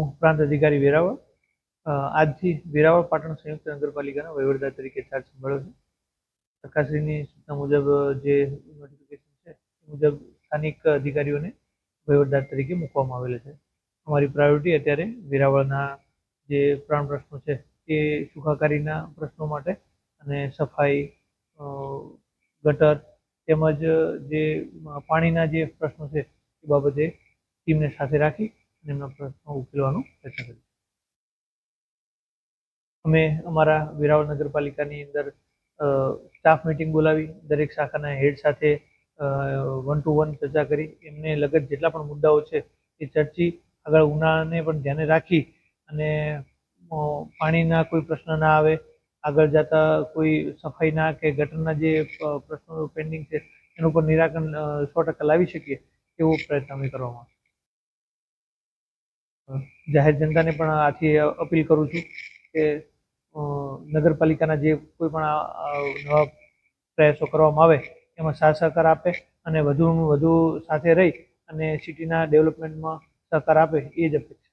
હું પ્રાંત અધિકારી વેરાવળ આજથી વેરાવળ પાટણ સંયુક્ત નગરપાલિકાના વહીવટદાર તરીકે ચાર્જ સંભાળ્યો છે. સરકારશ્રીની સૂચના મુજબ જે નોટિફિકેશન છે એ મુજબ સ્થાનિક અધિકારીઓને વહીવટદાર તરીકે મૂકવામાં આવેલા છે. અમારી પ્રાયોરિટી અત્યારે વેરાવળના જે પ્રાણ પ્રશ્નો છે એ સુખાકારીના પ્રશ્નો માટે અને સફાઈ, ગટર તેમજ જે પાણીના જે પ્રશ્નો છે એ બાબતે ટીમને સાથે રાખી અને એમના પ્રશ્નો ઉકેલવાનો પ્રયત્ન કરીએ. અમે અમારા વેરાવળ નગરપાલિકાની અંદર સ્ટાફ મિટિંગ બોલાવી દરેક શાખાના હેડ સાથે 1 to 1 ચર્ચા કરી એમને લગત જેટલા પણ મુદ્દાઓ છે એ ચર્ચી આગળ ઉનાળાને પણ ધ્યાને રાખી અને પાણીના કોઈ પ્રશ્ન ના આવે, આગળ જતા કોઈ સફાઈના કે ગટરના જે પ્રશ્નો પેન્ડિંગ છે એનું પણ નિરાકરણ 100% લાવી શકીએ એવો પ્રયત્ન અમે કરવામાં આવશે. જાહેર જનતાને પણ આથી અપીલ કરું છું કે નગરપાલિકાના જે કોઈ પણ નવા પ્રયાસો કરવામાં આવે એમાં સાથ સહકાર આપે અને વધુમાં વધુ સાથે રહી અને સિટીના ડેવલપમેન્ટમાં સહકાર આપે એ જ અપેક્ષા.